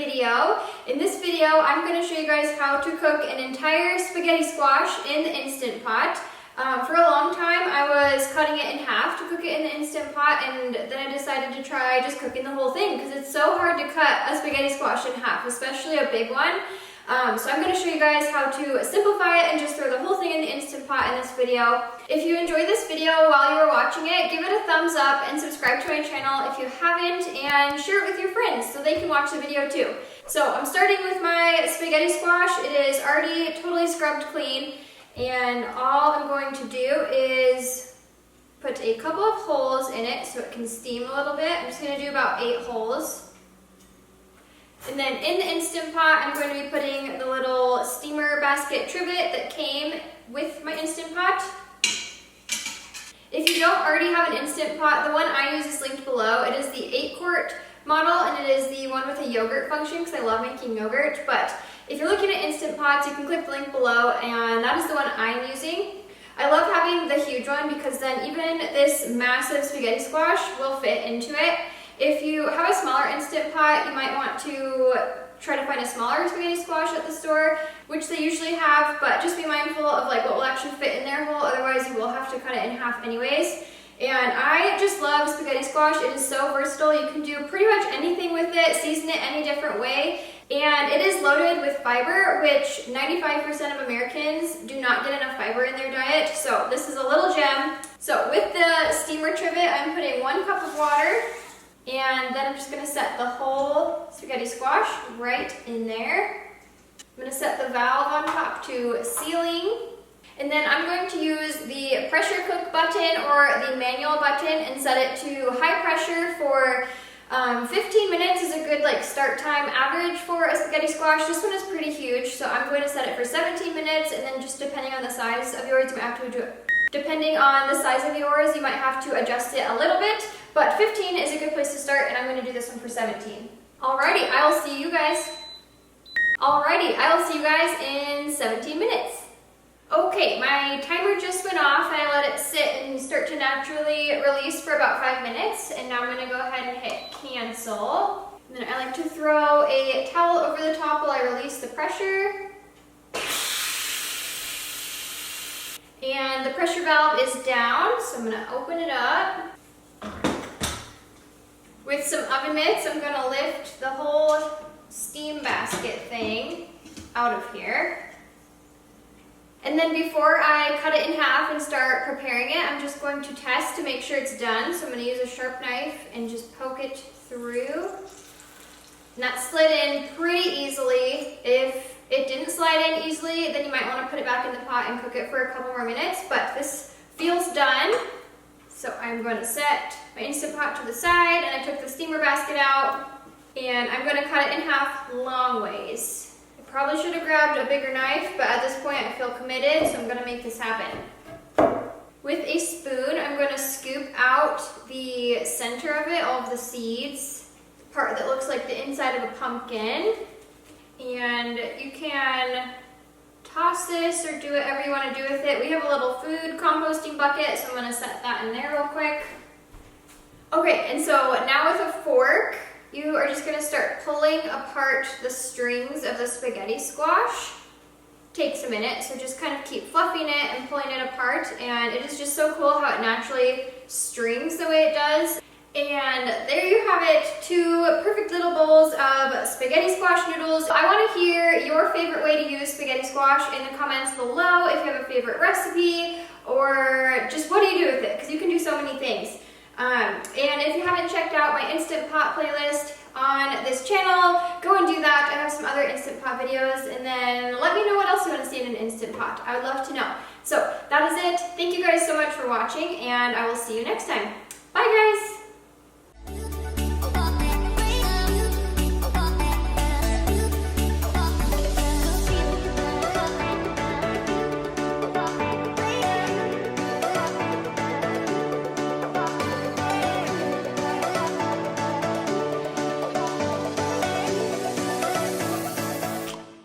video. In this video, I'm going to show you guys how to cook an entire spaghetti squash in the Instant Pot. For a long time, I was cutting it in half to cook it in the Instant Pot, and then I decided to try just cooking the whole thing because it's so hard to cut a spaghetti squash in half, especially a big one. So I'm going to show you guys how to simplify it and just throw the whole thing in the Instant Pot in this video. If you enjoyed this video while you were watching it, give it a thumbs up and subscribe to my channel if you haven't, and share it with your friends so they can watch the video too. So I'm starting with my spaghetti squash. It is already totally scrubbed clean, and all I'm going to do is put a couple of holes in it so it can steam a little bit. I'm just going to do about 8 holes. And then in the Instant Pot, I'm going to be putting the little steamer basket trivet that came with my Instant Pot. If you don't already have an Instant Pot, the one I use is linked below. It is the 8-quart model, and it is the one with a yogurt function because I love making yogurt. But if you're looking at Instant Pots, you can click the link below, and that is the one I'm using. I love having the huge one because then even this massive spaghetti squash will fit into it. If you have a smaller Instant Pot, you might want to try to find a smaller spaghetti squash at the store, which they usually have, but just be mindful of like what will actually fit in their hole, otherwise you will have to cut it in half anyways. And I just love spaghetti squash. It is so versatile. You can do pretty much anything with it, season it any different way. And it is loaded with fiber, which 95% of Americans do not get enough fiber in their diet. So this is a little gem. So with the steamer trivet, I'm putting 1 cup of water. And then I'm just going to set the whole spaghetti squash right in there. I'm going to set the valve on top to sealing. And then I'm going to use the pressure cook button or the manual button and set it to high pressure for 15 minutes is a good start time average for a spaghetti squash. This one is pretty huge, so I'm going to set it for 17 minutes, and then just depending on the size of yours, you might have to do it. Depending on the size of yours, you might have to adjust it a little bit, but 15 is a good place to start, and I'm going to do this one for 17. Alrighty, I will see you guys. In 17 minutes. Okay, my timer just went off, and I let it sit and start to naturally release for about 5 minutes, and now I'm going to go ahead and hit cancel. And then I like to throw a towel over the top while I release the pressure. And the pressure valve is down, so I'm going to open it up. With some oven mitts, I'm going to lift the whole steam basket thing out of here. And then before I cut it in half and start preparing it, I'm just going to test to make sure it's done. So I'm going to use a sharp knife and just poke it through. And that slid in pretty easily. If it didn't slide in easily, then you might want to put it back in the pot and cook it for a couple more minutes, but this feels done. So I'm going to set my Instant Pot to the side, and I took the steamer basket out, and I'm going to cut it in half long ways. I probably should have grabbed a bigger knife, but at this point I feel committed, so I'm going to make this happen. With a spoon, I'm going to scoop out the center of it, all of the seeds, the part that looks like the inside of a pumpkin. And you can toss this or do whatever you want to do with it. We have a little food composting bucket, so I'm going to set that in there real quick. Okay, and so now with a fork, you are just going to start pulling apart the strings of the spaghetti squash. Takes a minute, so just kind of keep fluffing it and pulling it apart, and it is just so cool how it naturally strings the way it does. And there you have it, 2 perfect little bowls of spaghetti squash noodles. I want to hear your favorite way to use spaghetti squash in the comments below, if you have a favorite recipe, or just what do you do with it, because you can do so many things. And if you haven't checked out my Instant Pot playlist on this channel, go and do that. I have some other Instant Pot videos, and then let me know what else you want to see in an Instant Pot. I would love to know. So that is it. Thank you guys so much for watching, and I will see you next time.